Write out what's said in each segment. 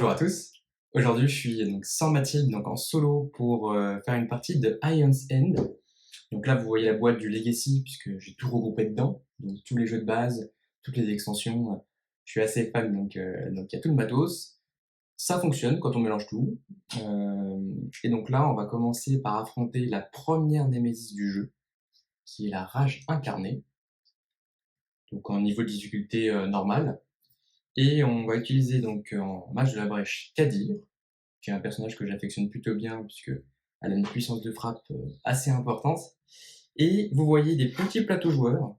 Bonjour à tous. Aujourd'hui, je suis donc sans Mathilde, donc en solo pour faire une partie de Ion's End. Donc là, vous voyez la boîte du Legacy puisque j'ai tout regroupé dedans, donc tous les jeux de base, toutes les extensions. Je suis assez fan, donc il y a tout le matos. Ça fonctionne quand on mélange tout. Et donc là, on va commencer par affronter la première némésis du jeu, qui est la rage incarnée, donc en niveau de difficulté normal. Et on va utiliser donc en mage de la brèche Kadir, qui est un personnage que j'affectionne plutôt bien puisque elle a une puissance de frappe assez importante. Et vous voyez des petits plateaux joueurs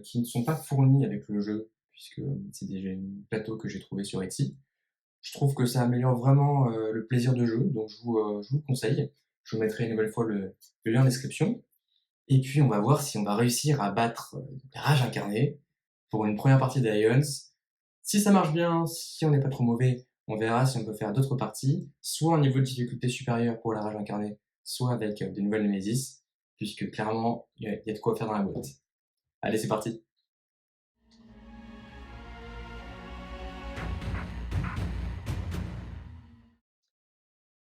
qui ne sont pas fournis avec le jeu puisque c'est des plateaux que j'ai trouvés sur Etsy. Je trouve que ça améliore vraiment le plaisir de jeu, donc je vous le conseille. Je vous mettrai une nouvelle fois le lien en description. Et puis on va voir si on va réussir à battre la rage incarnée pour une première partie d'Ions. Si ça marche bien, si on n'est pas trop mauvais, on verra si on peut faire d'autres parties, soit en niveau de difficulté supérieur pour la rage incarnée, soit avec des nouvelles Nemesis, puisque clairement, il y a de quoi faire dans la boîte. Allez, c'est parti.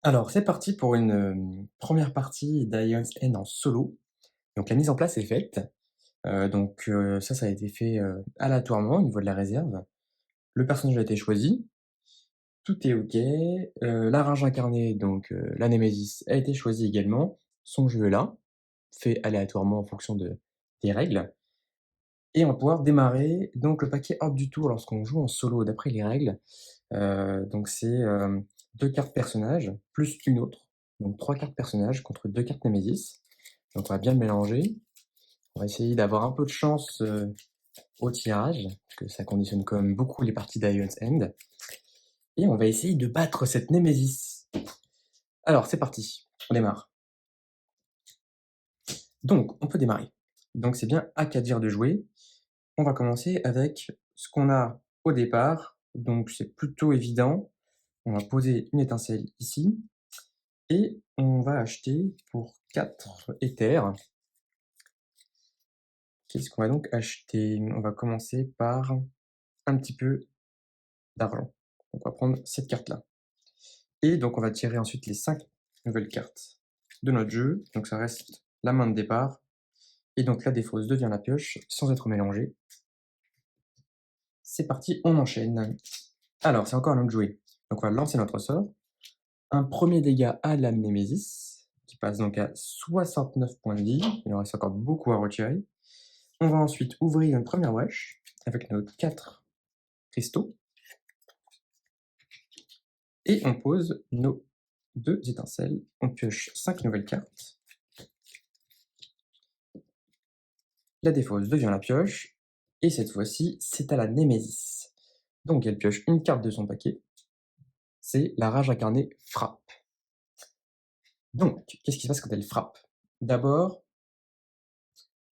Alors, c'est parti pour une première partie d'Ion's End en solo. Donc la mise en place est faite. Ça a été fait aléatoirement au niveau de la réserve. Le personnage a été choisi. Tout est OK. La rage incarnée, donc la Némésis, a été choisie également. Son jeu est là, fait aléatoirement en fonction des règles. Et on va pouvoir démarrer donc le paquet ordre du tour lorsqu'on joue en solo d'après les règles. Donc c'est 2 cartes personnages plus une autre. Donc 3 cartes personnages contre 2 cartes Némésis. Donc on va bien le mélanger. On va essayer d'avoir un peu de chance au tirage, parce que ça conditionne quand même beaucoup les parties d'Ion's End. Et on va essayer de battre cette Némésis. Alors, c'est parti, on démarre. Donc, on peut démarrer. Donc, c'est bien à Kadir de jouer. On va commencer avec ce qu'on a au départ. Donc, c'est plutôt évident. On va poser une étincelle ici. Et on va acheter pour 4 éthers. Qu'est-ce qu'on va donc acheter? On va commencer par un petit peu d'argent. Donc, on va prendre cette carte-là. Et donc, on va tirer ensuite les 5 nouvelles cartes de notre jeu. Donc, ça reste la main de départ. Et donc, la défausse devient la pioche sans être mélangée. C'est parti, on enchaîne. Alors, c'est encore à nous de jouer. Donc, on va lancer notre sort. Un premier dégât à la Némésis, qui passe donc à 69 points de vie. Il en reste encore beaucoup à retirer. On va ensuite ouvrir une première brèche avec nos 4 cristaux. Et on pose nos 2 étincelles. On pioche 5 nouvelles cartes. La défausse devient la pioche. Et cette fois-ci, c'est à la Némésis. Donc, elle pioche une carte de son paquet. C'est la rage incarnée frappe. Donc, qu'est-ce qui se passe quand elle frappe? D'abord,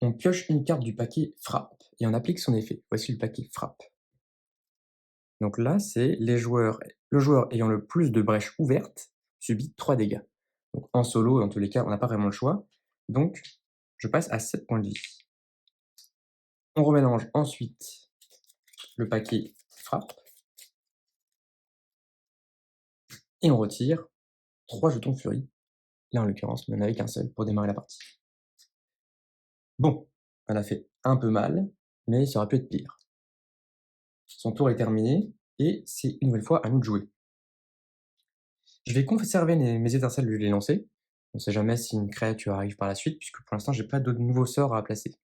on pioche une carte du paquet frappe et on applique son effet. Voici le paquet frappe. Donc là, c'est le joueur ayant le plus de brèches ouvertes subit 3 dégâts. Donc en solo, dans tous les cas, on n'a pas vraiment le choix. Donc, je passe à 7 points de vie. On remélange ensuite le paquet frappe et on retire 3 jetons de furie. Là, en l'occurrence, il n'y en avait qu'un seul pour démarrer la partie. Bon, elle a fait un peu mal, mais ça aurait pu être pire. Son tour est terminé, et c'est une nouvelle fois à nous de jouer. Je vais conserver mes étincelles que je l'ai lancées. On ne sait jamais si une créature arrive par la suite, puisque pour l'instant, j'ai pas de nouveaux sorts à placer.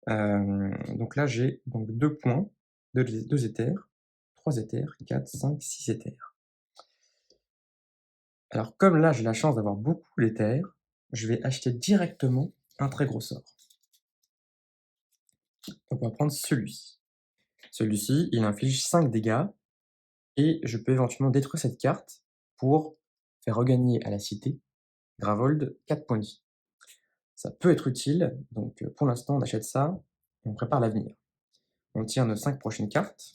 Donc là, j'ai donc 2 points, 2 éthers, 3 éthers, 4, 5, 6 éthers. Alors, comme là, j'ai la chance d'avoir beaucoup d'éthers, je vais acheter directement un très gros sort. Donc, on va prendre celui-ci. Celui-ci, il inflige 5 dégâts, et je peux éventuellement détruire cette carte pour faire regagner à la cité Gravold 4 points de vie. Ça peut être utile, donc pour l'instant on achète ça, et on prépare l'avenir. On tire nos 5 prochaines cartes.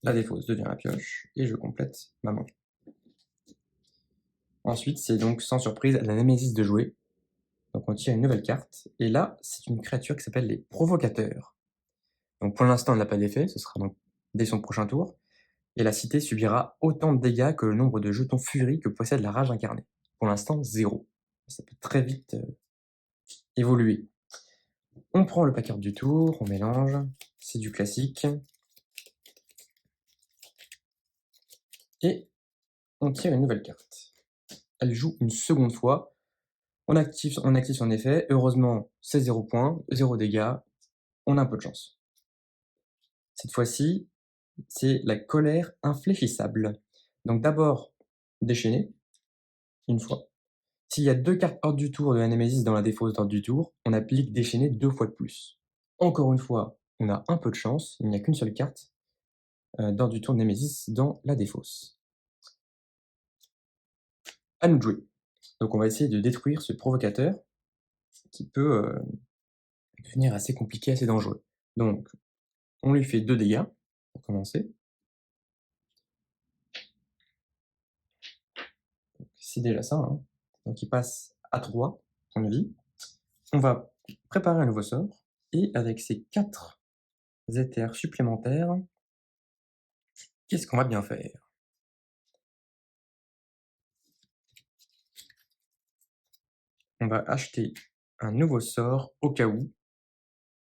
La défausse devient la pioche, et je complète ma main. Ensuite, c'est donc sans surprise la Némésis de jouer. Donc on tire une nouvelle carte, et là, c'est une créature qui s'appelle les Provocateurs. Donc pour l'instant, elle n'a pas d'effet, ce sera donc dès son prochain tour, et la cité subira autant de dégâts que le nombre de jetons furie que possède la rage incarnée. Pour l'instant, 0. Ça peut très vite évoluer. On prend le pack du tour, on mélange, c'est du classique. Et on tire une nouvelle carte. Elle joue une seconde fois. On active son effet. Heureusement, c'est 0 points, 0 dégâts. On a un peu de chance. Cette fois-ci, c'est la colère infléchissable. Donc d'abord, déchaîner, une fois. S'il y a 2 cartes hors du tour de la Némésis dans la défausse d'ordre du tour, on applique déchaîner 2 fois de plus. Encore une fois, on a un peu de chance, il n'y a qu'une seule carte d'ordre du tour de Némésis dans la défausse. À nous de jouer. Donc on va essayer de détruire ce provocateur qui peut devenir assez compliqué, assez dangereux. Donc on lui fait 2 dégâts pour commencer. C'est déjà ça, hein. Donc il passe à 3 points de vie. On va préparer un nouveau sort, et avec ces 4 éthers supplémentaires, qu'est-ce qu'on va bien faire? On va acheter un nouveau sort au cas où,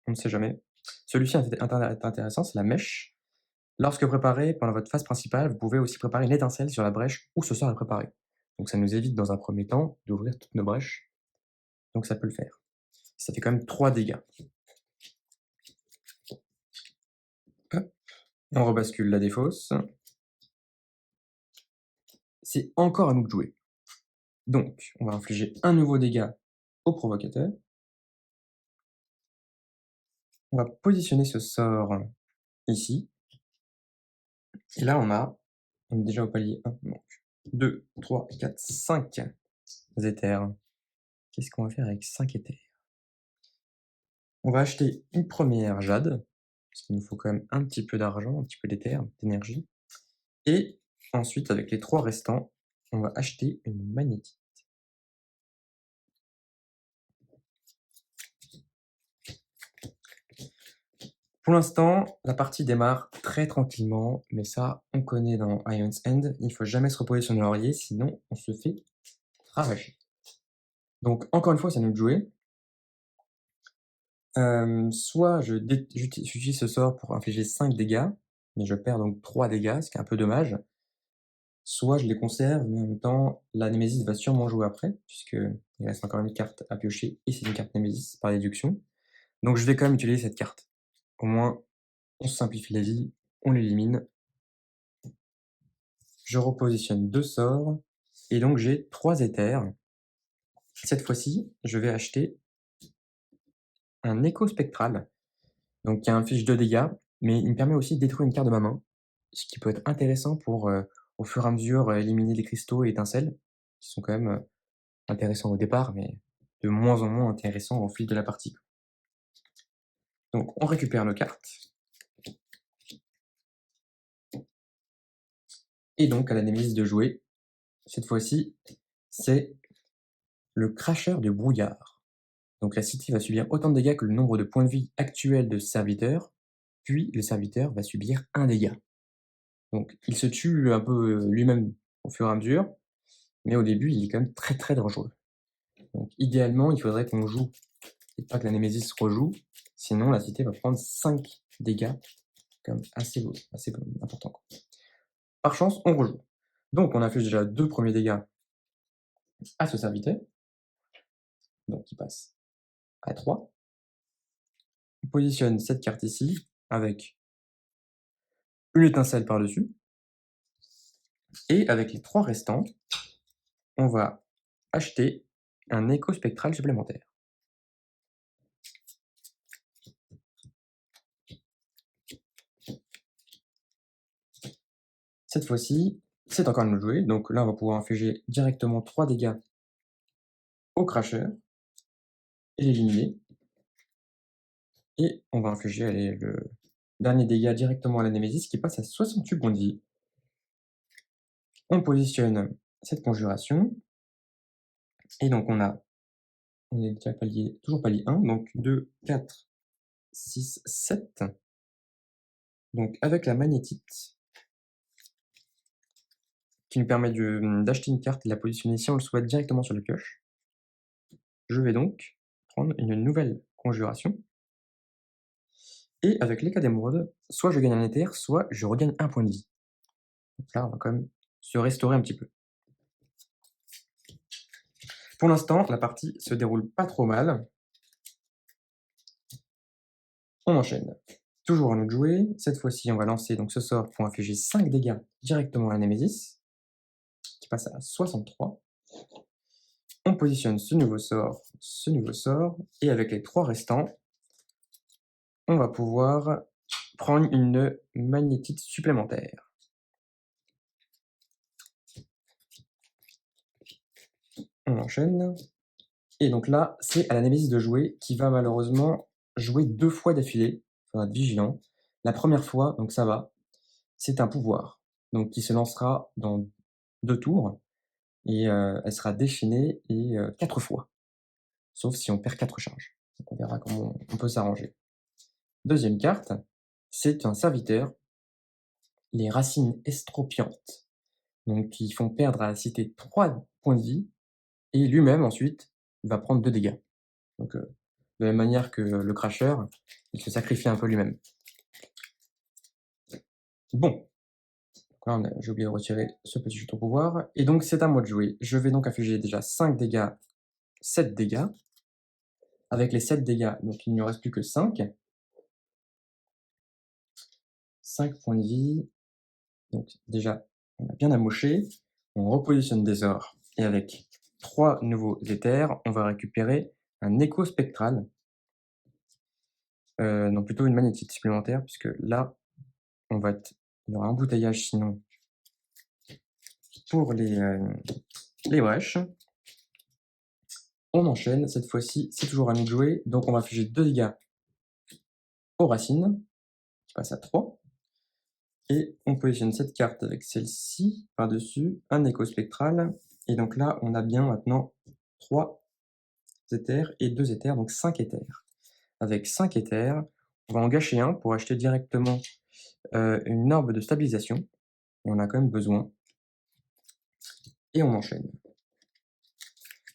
on ne sait jamais. Celui-ci est intéressant, c'est la mèche. Lorsque préparé pendant votre phase principale, vous pouvez aussi préparer une étincelle sur la brèche où ce sort est préparé. Donc ça nous évite dans un premier temps d'ouvrir toutes nos brèches, donc ça peut le faire. Ça fait quand même 3 dégâts. Hop, on rebascule la défausse. C'est encore à nous de jouer. Donc, on va infliger un nouveau dégât au provocateur. On va positionner ce sort ici. Et là, on est déjà au palier 1, donc 2, 3, 4, 5 éthers. Qu'est-ce qu'on va faire avec 5 éthers? On va acheter une première jade, parce qu'il nous faut quand même un petit peu d'argent, un petit peu d'éther, d'énergie. Et ensuite, avec les 3 restants, on va acheter une magnétite. Pour l'instant, la partie démarre très tranquillement, mais ça, on connaît dans Ion's End, il ne faut jamais se reposer sur nos lauriers, sinon on se fait ravager. Donc encore une fois, c'est à nous de jouer. Soit j'utilise ce sort pour infliger 5 dégâts, mais je perds donc 3 dégâts, ce qui est un peu dommage. Soit je les conserve, mais en même temps, la Némésis va sûrement jouer après, puisqu'il reste encore une carte à piocher, et c'est une carte Némésis par déduction. Donc je vais quand même utiliser cette carte. Au moins, on se simplifie la vie, on l'élimine. Je repositionne 2 sorts, et donc j'ai 3 éthers. Cette fois-ci, je vais acheter un écho spectral, donc qui inflige 2 dégâts, mais il me permet aussi de détruire une carte de ma main, ce qui peut être intéressant pour, au fur et à mesure, éliminer les cristaux et étincelles, qui sont quand même, intéressants au départ, mais de moins en moins intéressants au fil de la partie. Donc on récupère nos cartes. Et donc à la Némésis de jouer, cette fois-ci, c'est le cracheur de brouillard. Donc la cité va subir autant de dégâts que le nombre de points de vie actuels de serviteur, puis le serviteur va subir 1 dégât. Donc il se tue un peu lui-même au fur et à mesure, mais au début, il est quand même très très dangereux. Donc idéalement, il faudrait qu'on joue et pas que la Némésis rejoue, sinon la cité va prendre 5 dégâts, comme assez important, quoi. Par chance, on rejoue. Donc on inflige déjà 2 premiers dégâts à ce serviteur, donc il passe à 3. On positionne cette carte ici, avec une étincelle par-dessus, et avec les 3 restants, on va acheter un écho spectral supplémentaire. Cette fois-ci, c'est encore à nous de jouer, donc là on va pouvoir infliger directement 3 dégâts au cracheur, et l'éliminer. Et on va infliger, allez, le dernier dégât directement à la Némésis qui passe à 68 points de vie. On positionne cette conjuration, et donc on est déjà toujours palier 1, donc 2, 4, 6, 7. Donc avec la magnétite, qui nous permet d'acheter une carte et de la positionner si on le souhaite directement sur le pioche, je vais donc prendre une nouvelle conjuration. Et avec l'éclat d'émeraude, soit je gagne un éther, soit je regagne un point de vie. Donc là, on va quand même se restaurer un petit peu. Pour l'instant, la partie se déroule pas trop mal. On enchaîne. Toujours à nous de jouer. Cette fois-ci, on va lancer donc ce sort pour infliger 5 dégâts directement à la Némésis, qui passe à 63. On positionne ce nouveau sort, et avec les 3 restants, on va pouvoir prendre une magnétite supplémentaire. On enchaîne. Et donc là, c'est à la Némésis de jouer, qui va malheureusement jouer 2 fois d'affilée. Il faudra être vigilant. La première fois, donc ça va, c'est un pouvoir, donc qui se lancera dans 2 tours, et elle sera déchaînée 4 fois, sauf si on perd 4 charges. Donc on verra comment on peut s'arranger. Deuxième carte, c'est un serviteur, les racines estropiantes, donc qui font perdre à la cité 3 points de vie, et lui-même ensuite va prendre 2 dégâts. Donc de la même manière que le cracheur, il se sacrifie un peu lui-même. Bon, là j'ai oublié de retirer ce petit jeton pouvoir, et donc c'est à moi de jouer. Je vais donc infliger déjà 5 dégâts, 7 dégâts. Avec les 7 dégâts, donc il ne me reste plus que 5. 5 points de vie. Donc déjà, on a bien amoché. On repositionne des ors. Et avec 3 nouveaux éthers, on va récupérer un écho spectral. Non, plutôt une magnétite supplémentaire, puisque là, il y aura un embouteillage sinon pour les brèches. On enchaîne, cette fois-ci, c'est toujours à nous de jouer. Donc on va infliger 2 dégâts aux racines, qui passe à 3. Et on positionne cette carte avec celle-ci par-dessus, un écho spectral. Et donc là, on a bien maintenant 3 éthers et 2 éthers, donc 5 éthers. Avec 5 éthers, on va en gâcher un pour acheter directement une orbe de stabilisation. On en a quand même besoin. Et on enchaîne.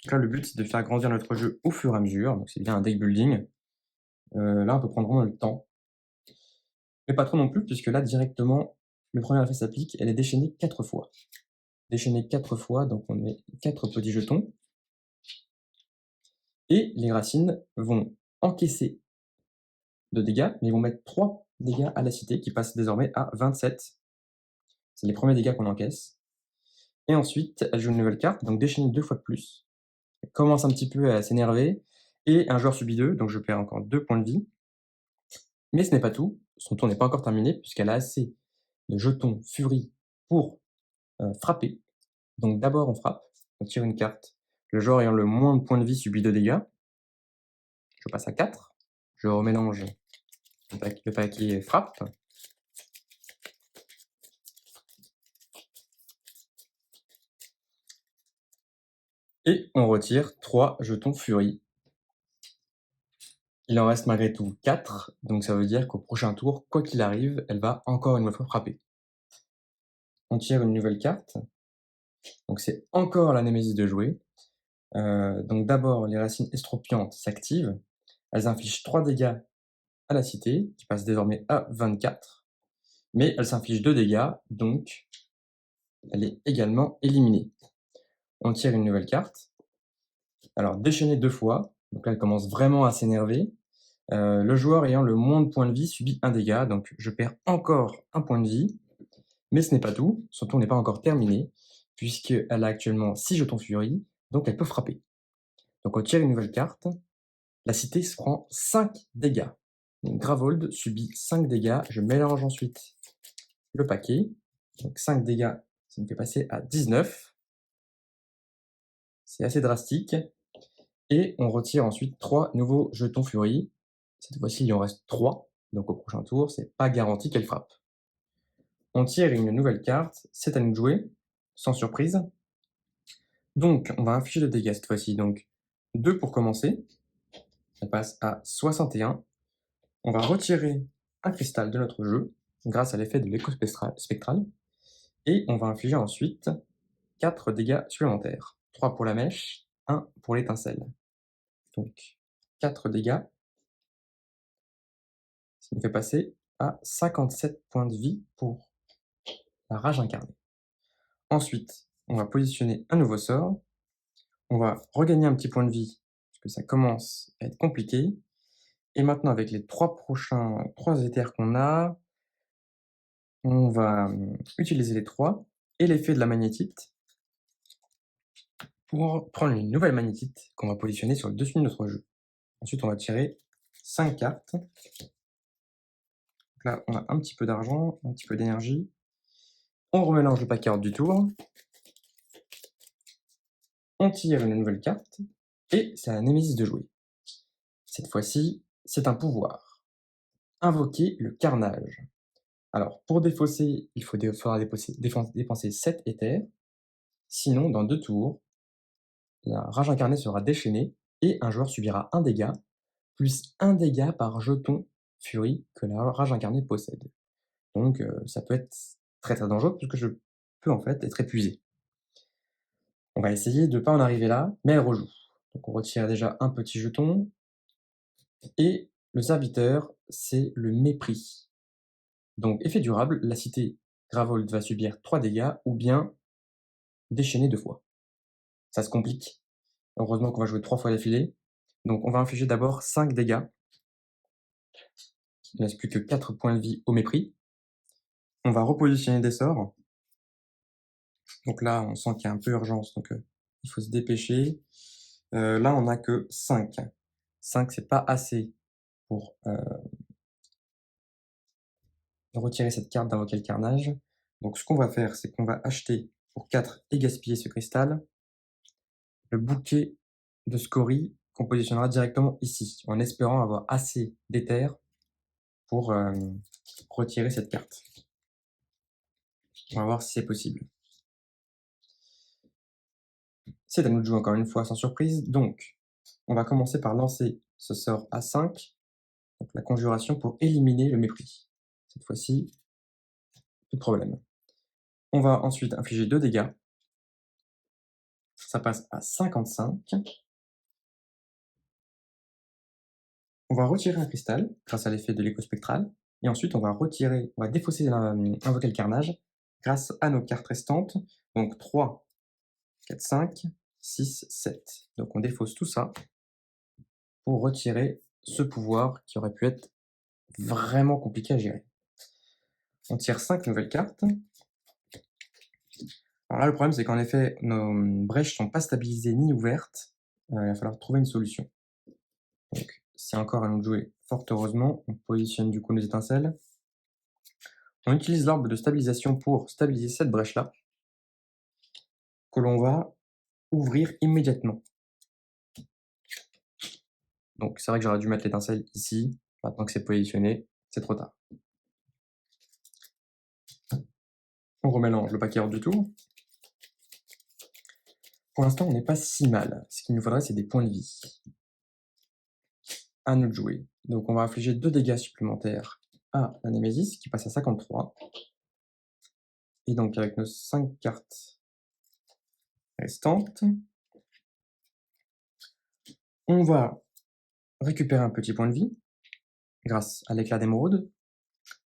Donc là, le but, c'est de faire grandir notre jeu au fur et à mesure. Donc c'est bien un deck building. Là, on peut prendre vraiment le temps. Mais pas trop non plus, puisque là, directement, le premier effet s'applique. Elle est déchaînée 4 fois. Déchaînée 4 fois, donc on met 4 petits jetons. Et les racines vont encaisser de dégâts, mais ils vont mettre 3 dégâts à la cité, qui passe désormais à 27. C'est les premiers dégâts qu'on encaisse. Et ensuite, elle joue une nouvelle carte, donc déchaîner 2 fois de plus. Elle commence un petit peu à s'énerver, et un joueur subit 2, donc je perds encore 2 points de vie. Mais ce n'est pas tout, son tour n'est pas encore terminé, puisqu'elle a assez de jetons furie pour frapper. Donc d'abord on frappe, on tire une carte. Le joueur ayant le moins de points de vie subit 2 dégâts. Je passe à 4. Je remélange le paquet frappe. Et on retire 3 jetons furie. Il en reste malgré tout 4, donc ça veut dire qu'au prochain tour, quoi qu'il arrive, elle va encore une fois frapper. On tire une nouvelle carte. Donc c'est encore la Némésis de jouer. Donc d'abord, les racines estropiantes s'activent. Elles infligent 3 dégâts à la cité, qui passe désormais à 24. Mais elle s'inflige 2 dégâts, donc elle est également éliminée. On tire une nouvelle carte. Alors, déchaînée 2 fois, donc là elle commence vraiment à s'énerver. Le joueur ayant le moins de points de vie subit 1 dégât, donc je perds encore 1 point de vie. Mais ce n'est pas tout, son tour n'est pas encore terminé, puisqu'elle a actuellement 6 jetons furie, donc elle peut frapper. Donc on tire une nouvelle carte. La cité se prend 5 dégâts. Donc Gravold subit 5 dégâts. Je mélange ensuite le paquet. Donc 5 dégâts, ça me fait passer à 19. C'est assez drastique. Et on retire ensuite 3 nouveaux jetons furie. Cette fois-ci, il en reste 3. Donc au prochain tour, c'est pas garanti qu'elle frappe. On tire une nouvelle carte. C'est à nous de jouer, sans surprise. Donc on va infliger de dégâts cette fois-ci. Donc 2 pour commencer. Elle passe à 61. On va retirer un cristal de notre jeu. grâce à l'effet de l'écho spectral. Et on va infliger ensuite 4 dégâts supplémentaires. 3 pour la mèche, 1 pour l'étincelle. Donc 4 dégâts, ce qui nous fait passer à 57 points de vie pour la rage incarnée. Ensuite, on va positionner un nouveau sort. On va regagner un petit point de vie, parce que ça commence à être compliqué. Et maintenant, avec les 3 éthers qu'on a, on va utiliser les 3 et l'effet de la magnétite pour prendre une nouvelle magnétite qu'on va positionner sur le dessus de notre jeu. Ensuite, on va tirer 5 cartes. Donc là, on a un petit peu d'argent, un petit peu d'énergie. On remélange le paquet du tour. On tire une nouvelle carte. Et c'est à la Némésis de jouer. Cette fois-ci, c'est un pouvoir. Invoquer le carnage. Alors, pour défausser, il faudra dépenser 7 éthers. Sinon, dans 2 tours, la rage incarnée sera déchaînée et un joueur subira un dégât, plus un dégât par jeton furie que la rage incarnée possède. Donc, ça peut être très très dangereux puisque je peux en fait être épuisé. On va essayer de ne pas en arriver là, mais elle rejoue. Donc on retire déjà un petit jeton. Et le serviteur, c'est le mépris. Donc, effet durable, la cité Gravold va subir 3 dégâts ou bien déchaîner 2 fois. Ça se complique. Heureusement qu'on va jouer 3 fois d'affilée. Donc on va infliger d'abord 5 dégâts. Il ne reste plus que 4 points de vie au mépris. On va repositionner des sorts. Donc là, on sent qu'il y a un peu urgence, donc il faut se dépêcher. Là, on n'a que 5. 5, c'est pas assez pour retirer cette carte d'invoquer le carnage. Donc ce qu'on va faire, c'est qu'on va acheter pour 4 et gaspiller ce cristal, le bouquet de scories qu'on positionnera directement ici, en espérant avoir assez d'éther pour retirer cette carte. On va voir si c'est possible. C'est à nous de jouer encore une fois sans surprise, donc on va commencer par lancer ce sort à 5, donc la conjuration pour éliminer le mépris. Cette fois-ci, plus de problème. On va ensuite infliger 2 dégâts, ça passe à 55. On va retirer un cristal grâce à l'effet de l'écho spectral, et ensuite on va défausser invoquer le carnage grâce à nos cartes restantes, donc 3, 4, 5, 6, 7. Donc on défausse tout ça pour retirer ce pouvoir qui aurait pu être vraiment compliqué à gérer. On tire 5 nouvelles cartes. Alors là, le problème, c'est qu'en effet, nos brèches ne sont pas stabilisées ni ouvertes. Il va falloir trouver une solution. Donc, c'est encore à nous de jouer. Fort heureusement, on positionne du coup nos étincelles. On utilise l'arbre de stabilisation pour stabiliser cette brèche-là, que l'on va ouvrir immédiatement. Donc, c'est vrai que j'aurais dû mettre l'étincelle ici. Maintenant que c'est positionné, c'est trop tard. On remélange le paquet hors du tour. Pour l'instant, on n'est pas si mal. Ce qu'il nous faudrait, c'est des points de vie. À nous de jouer. Donc, on va infliger 2 dégâts supplémentaires à la Némésis, qui passe à 53. Et donc, avec nos 5 cartes restantes, on va récupérer un petit point de vie grâce à l'éclat d'émeraude,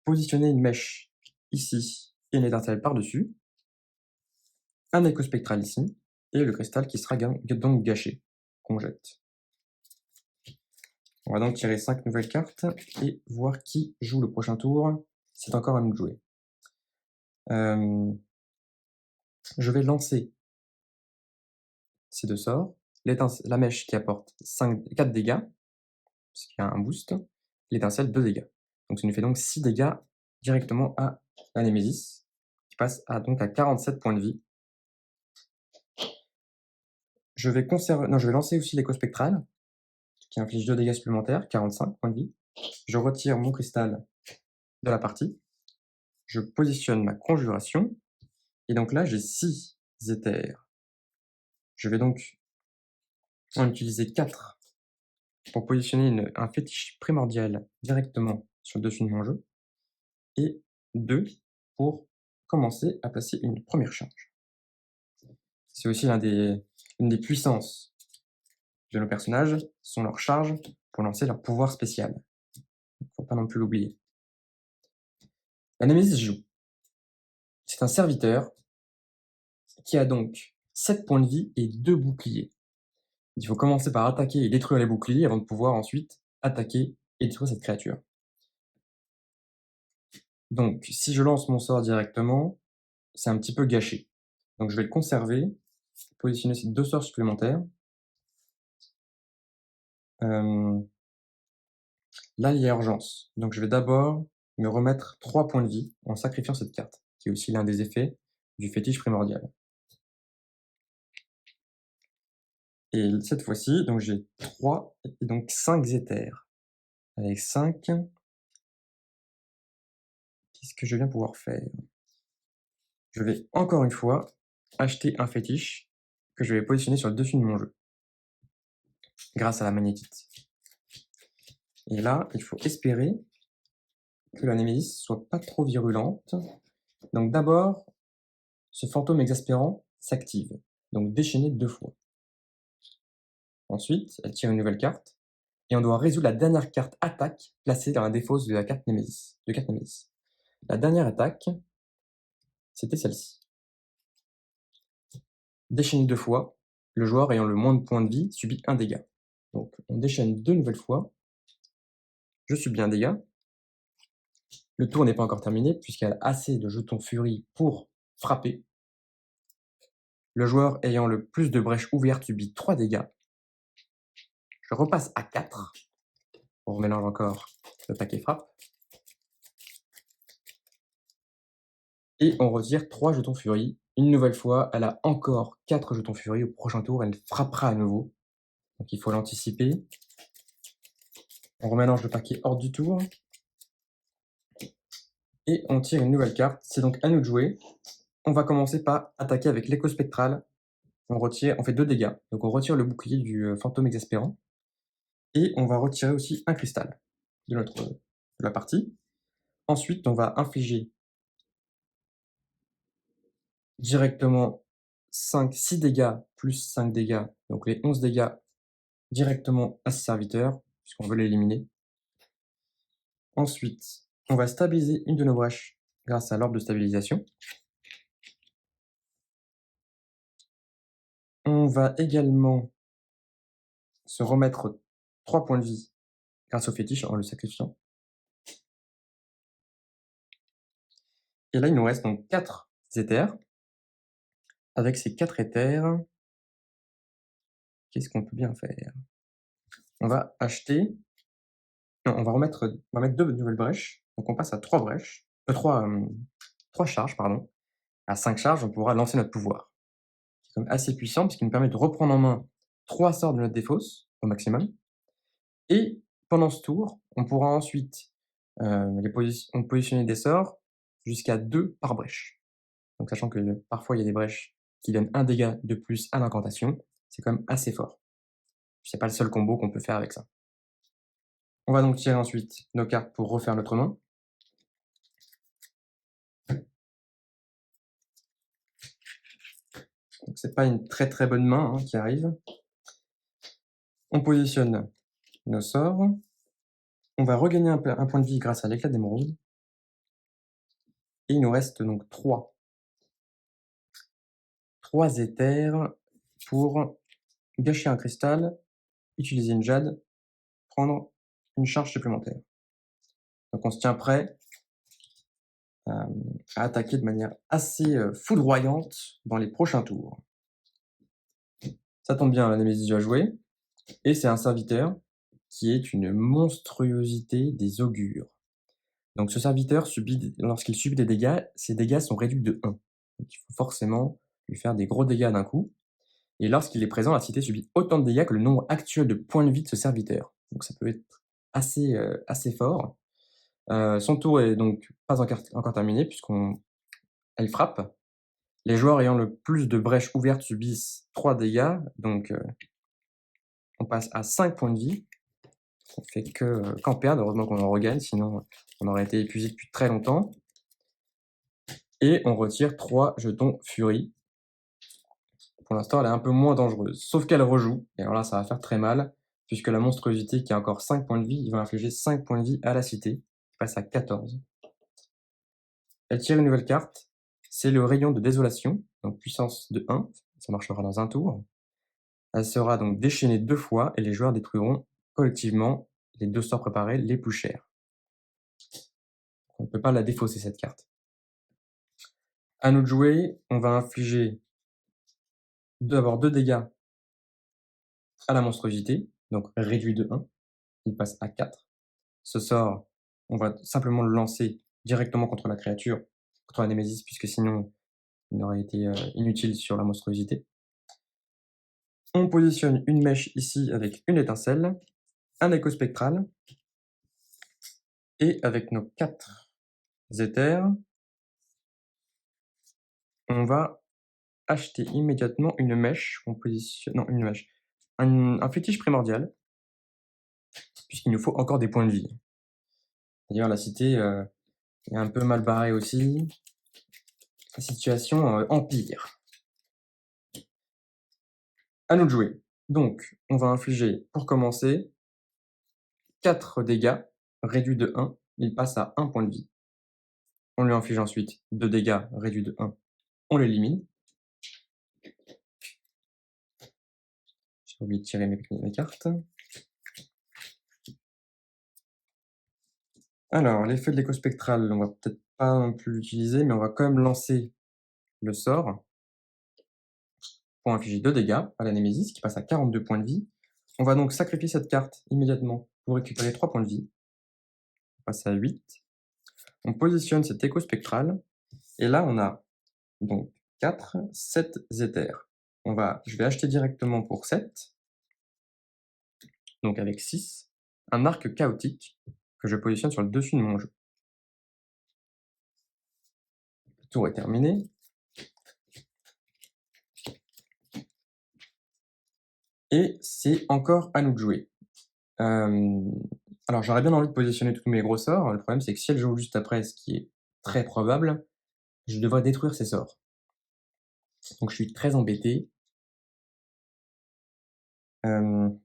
positionner une mèche ici et une étincelle par-dessus, un écho spectral ici, et le cristal qui sera donc gâché, qu'on jette. On va donc tirer 5 nouvelles cartes et voir qui joue le prochain tour. C'est encore à nous de jouer. Je vais lancer ces 2 sorts. La mèche qui apporte 4 dégâts, puisqu'il y a un boost. L'étincelle, 2 dégâts. Donc ça nous fait donc 6 dégâts directement à la Némésis, qui passe donc à 47 points de vie. Je vais lancer aussi l'écho spectral, qui inflige 2 dégâts supplémentaires, 45 points de vie. Je retire mon cristal de la partie. Je positionne ma conjuration. Et donc là, j'ai 6 éthers. Je vais donc en utiliser 4 pour positionner un fétiche primordial directement sur le dessus de mon jeu. Et 2 pour commencer à placer une première charge. C'est aussi une des puissances de nos personnages, sont leurs charges pour lancer leur pouvoir spécial. Il ne faut pas non plus l'oublier. La Némésis joue. C'est un serviteur qui a donc 7 points de vie et 2 boucliers. Il faut commencer par attaquer et détruire les boucliers avant de pouvoir ensuite attaquer et détruire cette créature. Donc, si je lance mon sort directement, c'est un petit peu gâché. Donc, je vais le conserver, positionner ces 2 sorts supplémentaires. Là, il y a urgence. Donc, je vais d'abord me remettre 3 points de vie en sacrifiant cette carte, qui est aussi l'un des effets du fétiche primordial. Et cette fois-ci, donc j'ai 3 et donc 5 éthers. Avec 5, qu'est-ce que je vais bien pouvoir faire? Je vais encore une fois acheter un fétiche que je vais positionner sur le dessus de mon jeu, grâce à la magnétite. Et là, il faut espérer que la Némésis soit pas trop virulente. Donc d'abord, ce fantôme exaspérant s'active, donc déchaîné 2 fois. Ensuite, elle tire une nouvelle carte, et on doit résoudre la dernière carte attaque placée dans la défausse de la carte Némésis. La dernière attaque, c'était celle-ci. Déchaîné 2 fois, le joueur ayant le moins de points de vie subit 1 dégât. Donc on déchaîne 2 nouvelles fois, je subis 1 dégât. Le tour n'est pas encore terminé puisqu'elle a assez de jetons furie pour frapper. Le joueur ayant le plus de brèches ouvertes subit 3 dégâts. Je repasse à 4. On remélange encore l'attaque et frappe. Et on retire 3 jetons furie. Une nouvelle fois, elle a encore 4 jetons furie. Au prochain tour, elle frappera à nouveau. Donc il faut l'anticiper. On remélange le paquet hors du tour. Et on tire une nouvelle carte. C'est donc à nous de jouer. On va commencer par attaquer avec l'écho spectral. On fait 2 dégâts. Donc on retire le bouclier du fantôme exaspérant. Et on va retirer aussi un cristal de la partie. Ensuite, on va infliger directement 6 dégâts plus 5 dégâts, donc les 11 dégâts directement à ce serviteur, puisqu'on veut l'éliminer. Ensuite, on va stabiliser une de nos brèches grâce à l'orbe de stabilisation. On va également se remettre 3 points de vie grâce au fétiche en le sacrifiant. Et là, il nous reste donc 4 éthers. Avec ces 4 éthers, qu'est-ce qu'on peut bien faire? On va acheter... Non, on va mettre 2 nouvelles brèches. Donc on passe à 3 brèches. 3 charges, pardon. À 5 charges, on pourra lancer notre pouvoir. C'est quand même assez puissant, puisqu'il nous permet de reprendre en main 3 sorts de notre défausse, au maximum. Et pendant ce tour, on pourra ensuite positionner des sorts jusqu'à 2 par brèche. Donc sachant que parfois il y a des brèches qui donnent 1 dégât de plus à l'incantation, c'est quand même assez fort. C'est pas le seul combo qu'on peut faire avec ça. On va donc tirer ensuite nos cartes pour refaire notre main. Donc c'est pas une très très bonne main qui arrive. On positionne nos sorts. On va regagner un point de vie grâce à l'éclat d'émeraude. Et il nous reste donc 3 éthers pour gâcher un cristal, utiliser une jade, prendre une charge supplémentaire. Donc on se tient prêt à attaquer de manière assez foudroyante dans les prochains tours. Ça tombe bien, la Némésis va jouer. Et c'est un serviteur qui est une monstruosité des augures. Donc ce serviteur, lorsqu'il subit des dégâts, ses dégâts sont réduits de 1. Donc il faut forcément lui faire des gros dégâts d'un coup. Et lorsqu'il est présent, la cité subit autant de dégâts que le nombre actuel de points de vie de ce serviteur. Donc ça peut être assez fort. Son tour est donc pas encore terminé, puisqu'elle frappe. Les joueurs ayant le plus de brèches ouvertes subissent 3 dégâts, donc on passe à 5 points de vie. On fait qu'en perdre, heureusement qu'on en regagne, sinon on aurait été épuisé depuis très longtemps. Et on retire 3 jetons Furie. Pour l'instant, elle est un peu moins dangereuse. Sauf qu'elle rejoue, et alors là, ça va faire très mal, puisque la monstruosité qui a encore 5 points de vie, il va infliger 5 points de vie à la cité, qui passe à 14. Elle tire une nouvelle carte, c'est le rayon de désolation, donc puissance de 1, ça marchera dans un tour. Elle sera donc déchaînée 2 fois, et les joueurs détruiront collectivement les 2 sorts préparés les plus chers. On ne peut pas la défausser, cette carte. À nous de jouer, on va infliger d'abord 2 dégâts à la monstruosité, donc réduit de 1, il passe à 4. Ce sort, on va simplement le lancer directement contre la créature, contre la Némésis, puisque sinon il aurait été inutile sur la monstruosité. On positionne une mèche ici avec une étincelle, un écho spectral, et avec nos 4 éthers, on va acheter immédiatement une mèche, on positionne, non, une mèche, un fétiche primordial, puisqu'il nous faut encore des points de vie. D'ailleurs, la cité est un peu mal barrée aussi. La situation empire. À nous de jouer. Donc, on va infliger, pour commencer, 4 dégâts, réduits de 1. Il passe à 1 point de vie. On lui inflige ensuite 2 dégâts, réduits de 1. On l'élimine. J'ai oublié de tirer mes cartes. Alors, l'effet de l'écho spectral, on va peut-être pas non plus l'utiliser, mais on va quand même lancer le sort pour infliger 2 dégâts à la Némésis, qui passe à 42 points de vie. On va donc sacrifier cette carte immédiatement pour récupérer 3 points de vie. On passe à 8. On positionne cet écho spectral, et là, on a donc 4, 7 éthers. Je vais acheter directement pour 7, donc avec 6, un arc chaotique que je positionne sur le dessus de mon jeu. Le tour est terminé. Et c'est encore à nous de jouer. Alors j'aurais bien envie de positionner tous mes gros sorts. Le problème c'est que si elle joue juste après, ce qui est très probable, je devrais détruire ses sorts. Donc je suis très embêté. On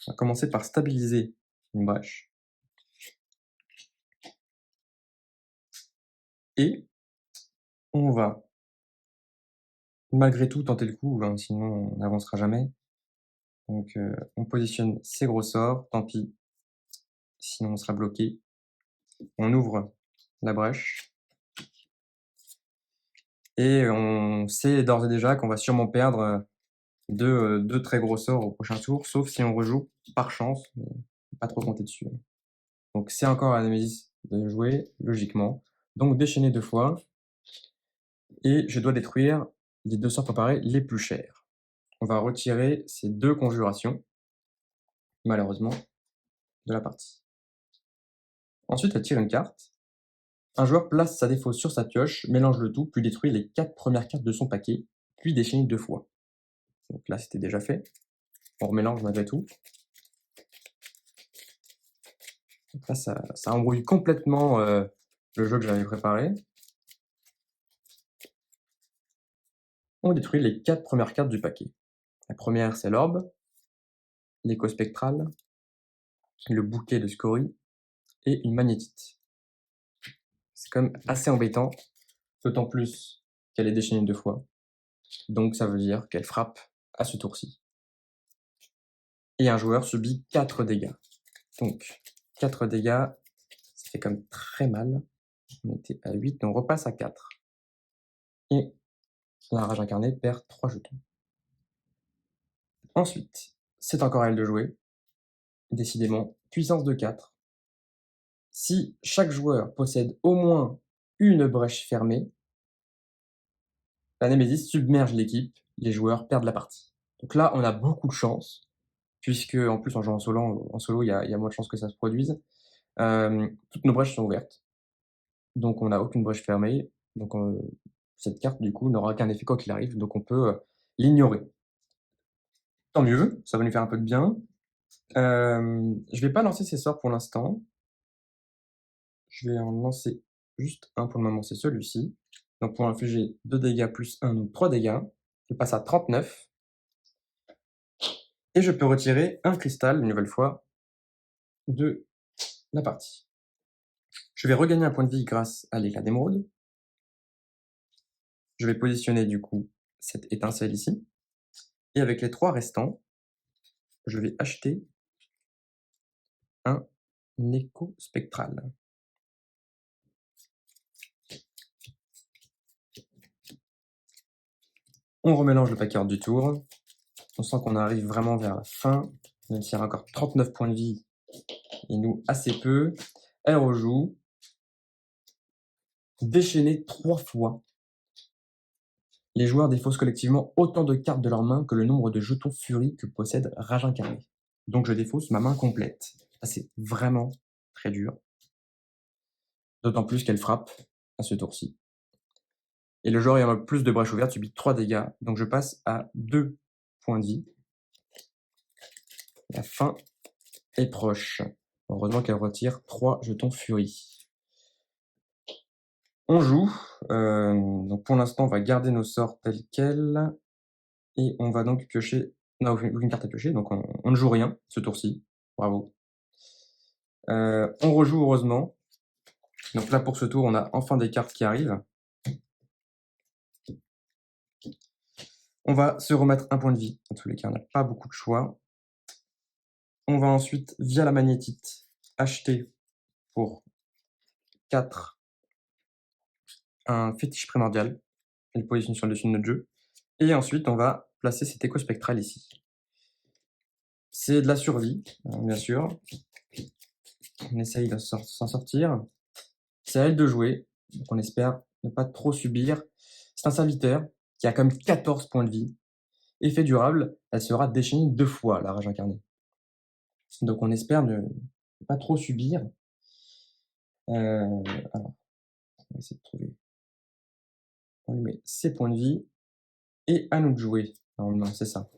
va commencer par stabiliser une brèche. Et on va malgré tout tenter le coup, hein, sinon on n'avancera jamais. Donc on positionne ces gros sorts, tant pis, sinon on sera bloqué. On ouvre la brèche. Et on sait d'ores et déjà qu'on va sûrement perdre deux très gros sorts au prochain tour, sauf si on rejoue par chance, mais pas trop compter dessus. Donc c'est encore à la Némésis de jouer, logiquement. Donc déchaîner 2 fois, et je dois détruire les 2 sorts préparés les plus chers. On va retirer ces 2 conjurations, malheureusement, de la partie. Ensuite, elle tire une carte. Un joueur place sa défausse sur sa pioche, mélange le tout, puis détruit les 4 premières cartes de son paquet, puis déchaîne 2 fois. Donc là, c'était déjà fait. On remélange malgré tout. Donc là, ça embrouille complètement le jeu que j'avais préparé. On détruit les 4 premières cartes du paquet. La première, c'est l'orbe, l'écho spectral, le bouquet de scories et une magnétite. C'est quand même assez embêtant, d'autant plus qu'elle est déchaînée 2 fois. Donc ça veut dire qu'elle frappe à ce tour-ci. Et un joueur subit 4 dégâts. Donc 4 dégâts, ça fait quand même très mal. On était à 8, on repasse à 4. Et la rage incarnée perd 3 jetons. Ensuite, c'est encore à elle de jouer. Décidément, puissance de 4. Si chaque joueur possède au moins une brèche fermée, la Némésis submerge l'équipe, les joueurs perdent la partie. Donc là, on a beaucoup de chance, puisque en plus en jouant en solo, il y a moins de chances que ça se produise. Toutes nos brèches sont ouvertes, donc on n'a aucune brèche fermée. Donc cette carte, du coup, n'aura aucun effet quoi qu'il arrive, donc on peut l'ignorer. Tant mieux, ça va nous faire un peu de bien. Je vais pas lancer ces sorts pour l'instant. Je vais en lancer juste un pour le moment, c'est celui-ci. Donc pour infliger 2 dégâts plus 1, donc 3 dégâts. Je passe à 39. Et je peux retirer un cristal, une nouvelle fois, de la partie. Je vais regagner un point de vie grâce à l'éclat d'émeraude. Je vais positionner du coup cette étincelle ici. Et avec les 3 restants, je vais acheter un écho spectral. On remélange le paquet du tour. On sent qu'on arrive vraiment vers la fin, même s'il y a encore 39 points de vie et nous assez peu. Elle rejoue. Déchaîner 3 fois. Les joueurs défaussent collectivement autant de cartes de leur main que le nombre de jetons furie que possède Rage Incarné. Donc je défausse ma main complète. Ça, c'est vraiment très dur. D'autant plus qu'elle frappe à ce tour-ci. Et le joueur ayant plus de brèches ouvertes subit 3 dégâts. Donc je passe à 2 points de vie. La fin est proche. Heureusement qu'elle retire 3 jetons furie. On joue. Donc pour l'instant, on va garder nos sorts tels quels. Et on va donc piocher. On n'a aucune carte à piocher, donc on ne joue rien ce tour-ci. Bravo. On rejoue heureusement. Donc là, pour ce tour, on a enfin des cartes qui arrivent. On va se remettre un point de vie. Dans tous les cas, on n'a pas beaucoup de choix. On va ensuite, via la magnétite, acheter pour 4 un fétiche primordial. Et le positionne sur le dessus de notre jeu. Et ensuite, on va placer cet écho spectral ici. C'est de la survie, bien sûr. On essaye de s'en sortir. C'est à elle de jouer. Donc on espère ne pas trop subir. C'est un serviteur qui a comme 14 points de vie. Effet durable, elle sera déchaînée 2 fois, la rage incarnée. Donc on espère ne pas trop subir. Alors, on va essayer de trouver. On lui met ses points de vie. Et à nous de jouer. Normalement, c'est ça.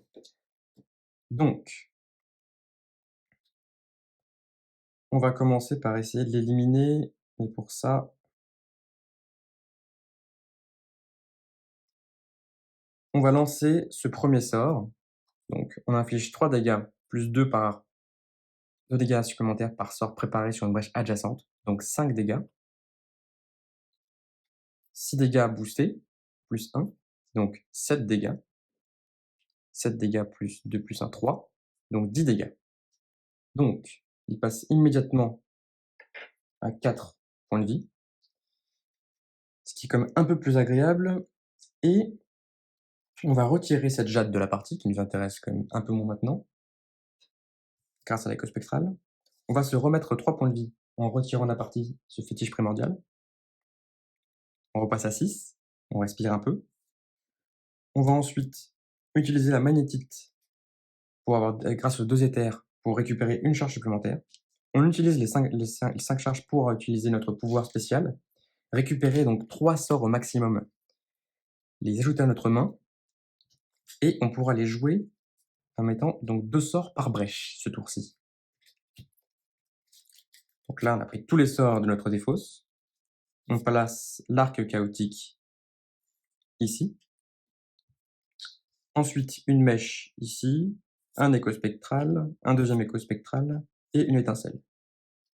Donc, on va commencer par essayer de l'éliminer. Mais pour ça, on va lancer ce premier sort. Donc, on inflige 3 dégâts, plus 2 par 2 dégâts supplémentaires par sort préparé sur une brèche adjacente. Donc 5 dégâts. 6 dégâts boostés, plus 1. Donc 7 dégâts. 7 dégâts plus 2 plus 1, 3. Donc 10 dégâts. Donc, il passe immédiatement à 4 points de vie. Ce qui est quand même un peu plus agréable. Et on va retirer cette jade de la partie, qui nous intéresse quand même un peu moins maintenant, grâce à l'écho spectral. On va se remettre 3 points de vie en retirant de la partie ce fétiche primordial. On repasse à 6. On respire un peu. On va ensuite utiliser la magnétite pour avoir, grâce aux 2 éthers, pour récupérer une charge supplémentaire. On utilise les 5 charges pour utiliser notre pouvoir spécial. Récupérer donc 3 sorts au maximum. Les ajouter à notre main. Et on pourra les jouer en mettant donc 2 sorts par brèche ce tour-ci. Donc là, on a pris tous les sorts de notre défausse. On place l'arc chaotique ici. Ensuite, une mèche ici, un écho spectral, un deuxième écho spectral et une étincelle.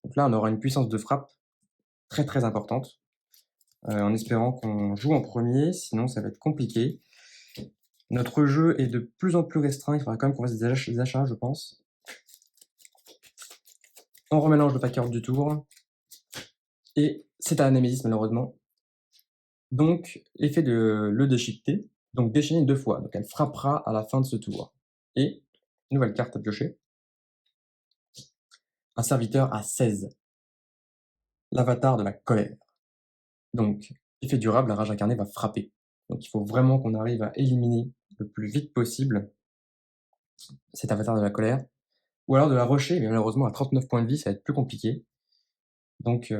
Donc là, on aura une puissance de frappe très très importante, en espérant qu'on joue en premier, sinon ça va être compliqué. Notre jeu est de plus en plus restreint, il faudra quand même qu'on fasse des achats, je pense. On remélange le paquet du tour, et c'est à Némésis malheureusement. Donc, effet de le déchiqueter, donc déchaîner 2 fois, donc elle frappera à la fin de ce tour. Et, nouvelle carte à piocher. Un serviteur à 16. L'avatar de la colère. Donc, effet durable, la rage incarnée va frapper. Donc il faut vraiment qu'on arrive à éliminer le plus vite possible cet avatar de la colère. Ou alors de la rusher, mais malheureusement à 39 points de vie, ça va être plus compliqué. Donc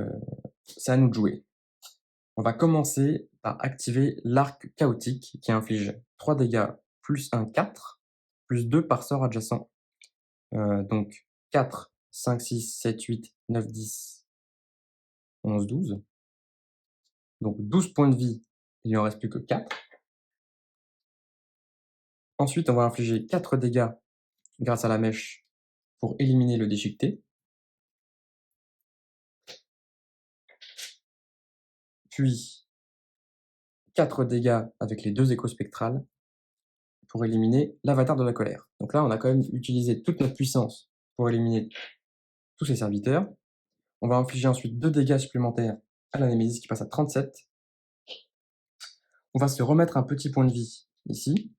c'est à nous de jouer. On va commencer par activer l'arc chaotique qui inflige 3 dégâts plus 1, 4, plus 2 par sort adjacent. Donc 4, 5, 6, 7, 8, 9, 10, 11, 12. Donc 12 points de vie, il en reste plus que 4. Ensuite, on va infliger 4 dégâts grâce à la mèche pour éliminer le déchiqueté. Puis 4 dégâts avec les 2 échos spectrales pour éliminer l'avatar de la colère. Donc là, on a quand même utilisé toute notre puissance pour éliminer tous ces serviteurs. On va infliger ensuite 2 dégâts supplémentaires à la Némésis qui passe à 37. On va se remettre un petit point de vie ici.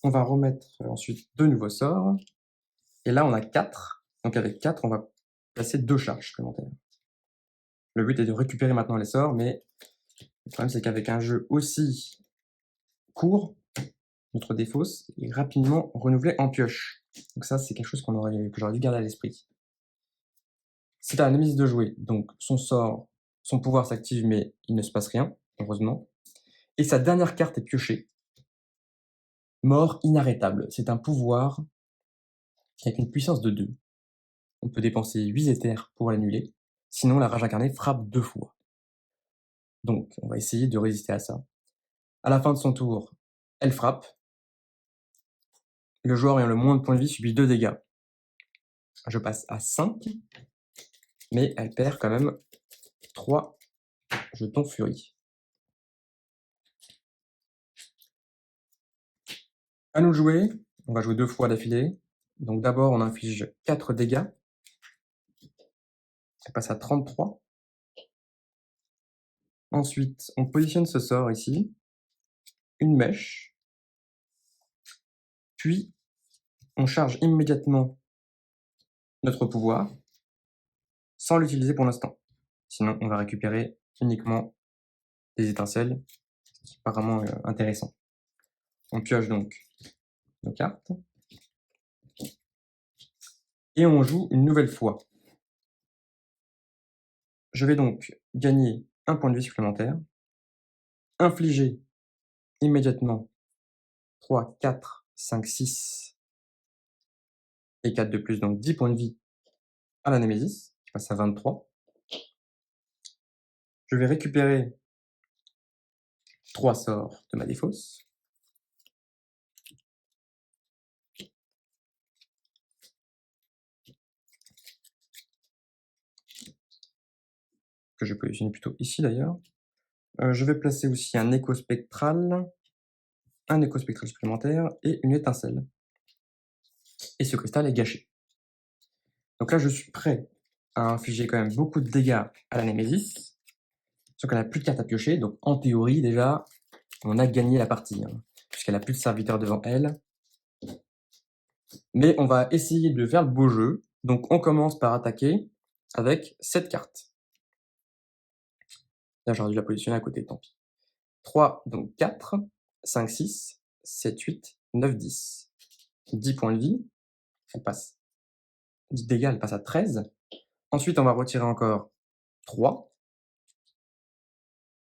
On va remettre ensuite 2 nouveaux sorts. Et là, on a 4. Donc avec 4, on va placer 2 charges supplémentaires. Le but est de récupérer maintenant les sorts, mais le problème c'est qu'avec un jeu aussi court, notre défausse est rapidement renouvelé en pioche. Donc ça, c'est quelque chose que j'aurais dû garder à l'esprit. C'est à la Némésis de jouer, donc son sort, son pouvoir s'active, mais il ne se passe rien, heureusement. Et sa dernière carte est piochée. Mort inarrêtable. C'est un pouvoir avec une puissance de 2. On peut dépenser 8 éthers pour l'annuler, sinon la rage incarnée frappe 2 fois. Donc, on va essayer de résister à ça. À la fin de son tour, elle frappe. Le joueur ayant le moins de points de vie subit 2 dégâts. Je passe à 5, mais elle perd quand même 3 jetons furie. À nous de jouer, on va jouer 2 fois d'affilée. Donc d'abord, on inflige 4 dégâts. Elle passe à 33. Ensuite, on positionne ce sort ici, une mèche, puis on charge immédiatement notre pouvoir, sans l'utiliser pour l'instant. Sinon, on va récupérer uniquement des étincelles, ce qui est apparemment intéressant. On pioche donc nos cartes, et on joue une nouvelle fois. Je vais donc gagner un point de vie supplémentaire, infliger immédiatement 3, 4, 5, 6 et 4 de plus, donc 10 points de vie à la Némésis, qui passe à 23. Je vais récupérer 3 sorts de ma défausse. Que je vais positionner plutôt ici d'ailleurs. Je vais placer aussi un écho spectral supplémentaire et une étincelle. Et ce cristal est gâché. Donc là, je suis prêt à infliger quand même beaucoup de dégâts à la Némésis. Sauf qu'elle n'a plus de cartes à piocher, donc en théorie, déjà, on a gagné la partie, puisqu'elle n'a plus de serviteurs devant elle. Mais on va essayer de faire le beau jeu. Donc on commence par attaquer avec cette carte. Là, j'aurais dû la positionner à côté, tant pis. 3, donc 4, 5, 6, 7, 8, 9, 10. 10 points de vie. Elle passe. 10 dégâts, elle passe à 13. Ensuite, on va retirer encore 3.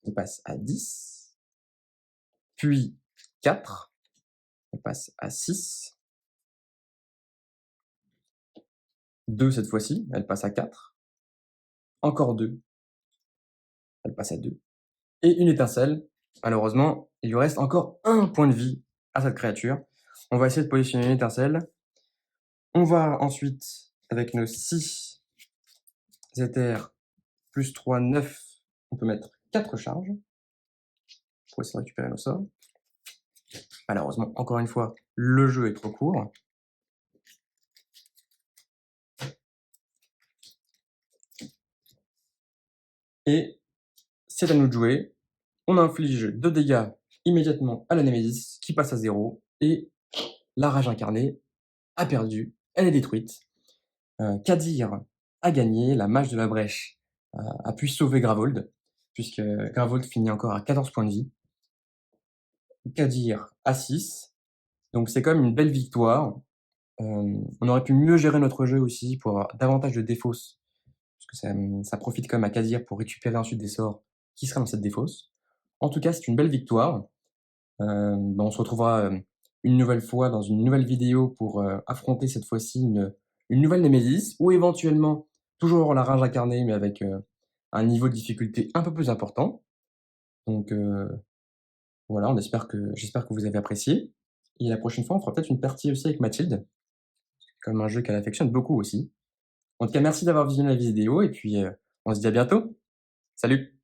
Elle passe à 10. Puis 4. Elle passe à 6. 2 cette fois-ci, elle passe à 4. Encore 2. Elle passe à 2. Et une étincelle. Malheureusement, il lui reste encore un point de vie à cette créature. On va essayer de positionner une étincelle. On va ensuite, avec nos 6 éthers, plus 3, 9, on peut mettre 4 charges pour essayer de récupérer nos sorts. Malheureusement, encore une fois, le jeu est trop court. Et c'est à nous de jouer. On inflige 2 dégâts immédiatement à la Némésis, qui passe à 0. Et la rage incarnée a perdu, elle est détruite. Kadir a gagné, la mage de la brèche a pu sauver Gravold, puisque Gravold finit encore à 14 points de vie. Kadir à 6. Donc c'est quand même une belle victoire. On aurait pu mieux gérer notre jeu aussi pour avoir davantage de défausse, parce que ça profite quand même à Kadir pour récupérer ensuite des sorts qui seraient dans cette défausse. En tout cas, c'est une belle victoire. On se retrouvera une nouvelle fois dans une nouvelle vidéo pour affronter cette fois-ci une nouvelle Némésis, ou éventuellement toujours la rage incarnée, mais avec un niveau de difficulté un peu plus important. Donc voilà, j'espère que vous avez apprécié et la prochaine fois, on fera peut-être une partie aussi avec Mathilde, comme un jeu qu'elle affectionne beaucoup aussi. En tout cas, merci d'avoir visionné la vidéo et puis, on se dit à bientôt. Salut!